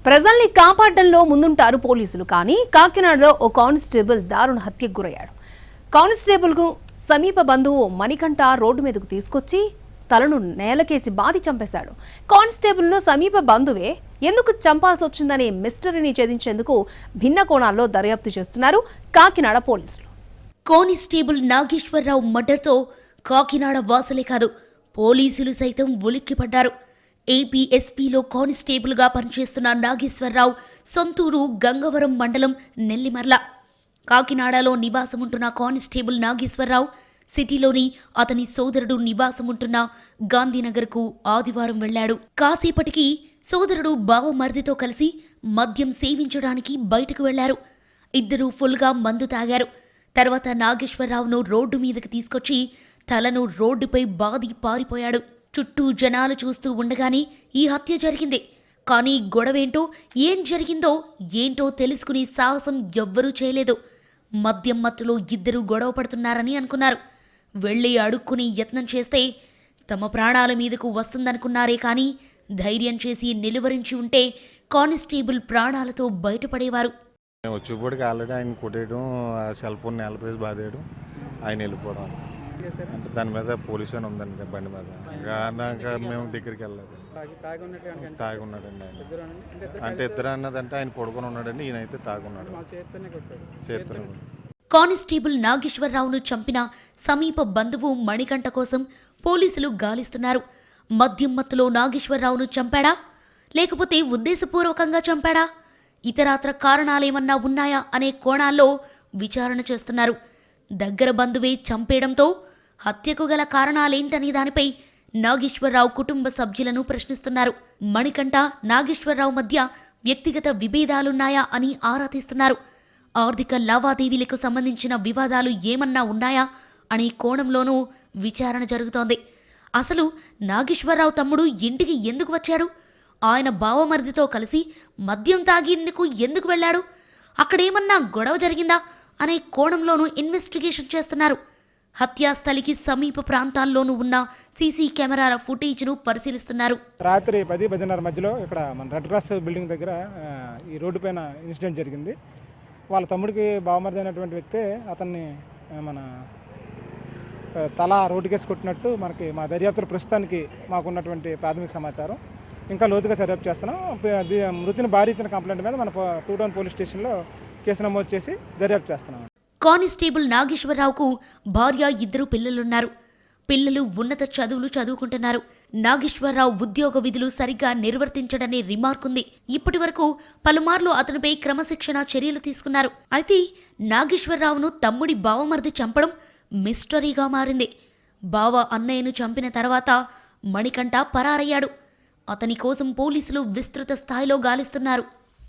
ప్రజల్ని కాపాడడంలో ముందుంటారు పోలీసులు. కానీ కాకినాడలో ఓ కానిస్టేబుల్ దారుణ హత్యకు గురయ్యాడు. కానిస్టేబుల్కు సమీప బంధువు మణికంఠ రోడ్డు మీదకు తీసుకొచ్చి తలను నేలకేసి బాది చంపేశాడు. కానిస్టేబుల్ను సమీప బంధువే ఎందుకు చంపాల్సి వచ్చిందనే మిస్టరీని ఛేదించేందుకు భిన్న కోణాల్లో దర్యాప్తు చేస్తున్నారు కాకినాడ పోలీసులు. కానిస్టేబుల్ నాగేశ్వరరావు మర్డర్తో కాకినాడ వాసులే కాదు పోలీసులు సైతం ఉలిక్కిపడ్డారు. ఏపీఎస్పీలో కానిస్టేబుల్గా పనిచేస్తున్న నాగేశ్వరరావు సొంతూరు గంగవరం మండలం నెల్లిమర్ల. కాకినాడలో నివాసముంటున్న కానిస్టేబుల్ నాగేశ్వరరావు సిటీలోని అతని సోదరుడు నివాసముంటున్న గాంధీనగర్కు ఆదివారం వెళ్లాడు. కాసేపటికి సోదరుడు బావమర్దితో కలిసి మద్యం సేవించడానికి బయటకు వెళ్లారు. ఇద్దరూ ఫుల్గా మందు తాగారు. తర్వాత నాగేశ్వరరావును రోడ్డు మీదకి తీసుకొచ్చి తలను రోడ్డుపై బాది పారిపోయాడు. చుట్టూ జనాలు చూస్తూ ఉండగానే ఈ హత్య జరిగింది. కానీ గొడవేంటో ఏం జరిగిందో ఏంటో తెలుసుకునే సాహసం ఎవ్వరూ చేయలేదు. మద్యం మత్తులో ఇద్దరూ గొడవ పడుతున్నారని అనుకున్నారు. వెళ్ళి అడుక్కుని యత్నం చేస్తే తమ ప్రాణాల మీదకు వస్తుందనుకున్నారే కానీ ధైర్యం చేసి నిలువరించి ఉంటే కానిస్టేబుల్ ప్రాణాలతో బయటపడేవారు. వచ్చేప్పటికి ఆల్రెడీ ఆయన కొట్టేయడం, సెల్ ఫోన్ నేలపేసి బాధేయడం, ఆయన వెళ్ళిపోవడం. అంటే దాని మీద పోలీసు అని ఉందండి బండి మీద. ఇంకా మేము దగ్గరికి వెళ్ళలేదు. తాగి ఉన్నాడండి ఆయన. అంటే ఇద్దరు అన్నదంటే ఆయన పడుకొని ఉన్నాడండి, ఈయనైతే తాగున్నాడు. చేతులు కానిస్టేబుల్ నాగేశ్వరరావును చంపిన సమీప బంధువు మణికంఠ కోసం పోలీసులు గాలిస్తున్నారు. మద్యం మత్తులో నాగేశ్వరరావును చంపాడా, లేకపోతే ఉద్దేశపూర్వకంగా చంపాడా, ఇతరాత్ర కారణాలేమన్నా ఉన్నాయా అనే కోణాల్లో విచారణ చేస్తున్నారు. దగ్గర బంధువే చంపేయడంతో హత్యకు గల కారణాలేంటనే దానిపై నాగేశ్వరరావు కుటుంబ సభ్యులను ప్రశ్నిస్తున్నారు. మణికంఠ నాగేశ్వరరావు మధ్య వ్యక్తిగత విభేదాలున్నాయా అని ఆరా తీస్తున్నారు. ఆర్థిక లావాదేవీలకు సంబంధించిన వివాదాలు ఏమన్నా ఉన్నాయా అనే కోణంలోనూ విచారణ జరుగుతోంది. అసలు నాగేశ్వరరావు తమ్ముడు ఇంటికి ఎందుకు వచ్చాడు, ఆయన బావమరిదితో కలిసి మద్యం తాగేందుకు ఎందుకు వెళ్లాడు, అక్కడేమన్నా గొడవ జరిగిందా అనే కోణంలోనూ ఇన్వెస్టిగేషన్ చేస్తున్నారు. హత్యాస్థలికి సమీప ప్రాంతాల్లోనూ ఉన్న సీసీ కెమెరాల ఫుటేజ్ను పరిశీలిస్తున్నారు. రాత్రి 10-10:30 మధ్యలో ఇక్కడ మన రెడ్ క్రాస్ బిల్డింగ్ దగ్గర ఈ రోడ్డు పైన ఇన్సిడెంట్ జరిగింది. వాళ్ళ తమ్ముడికి బావమరిది అయినటువంటి వ్యక్తి అతన్ని మన తల రోడ్డుకేసి కొట్టినట్టు మనకి మా దర్యాప్తులో ప్రస్తుతానికి మాకున్నటువంటి ప్రాథమిక సమాచారం. ఇంకా లోతుగా దర్యాప్తు చేస్తున్నాం. మృతిని భారీ ఇచ్చిన కంప్లైంట్ మీద మన 2 టౌన్ పోలీస్ స్టేషన్లో కేసు నమోదు చేసి దర్యాప్తు చేస్తున్నాం. కానిస్టేబుల్ నాగేశ్వరరావుకు భార్య, 2 పిల్లలున్నారు. పిల్లలు ఉన్నత చదువులు చదువుకుంటున్నారు. నాగేశ్వరరావు ఉద్యోగ విధులు సరిగ్గా నిర్వర్తించడనే రిమార్క్ ఉంది. ఇప్పటి వరకు పలుమార్లు అతనిపై క్రమశిక్షణ చర్యలు తీసుకున్నారు. అయితే నాగేశ్వరరావును తమ్ముడి బావమరిది చంపడం మిస్టరీగా మారింది. బావ అన్నయ్యను చంపిన తర్వాత మణికంఠ పరారయ్యాడు. అతని కోసం పోలీసులు విస్తృత స్థాయిలో గాలిస్తున్నారు.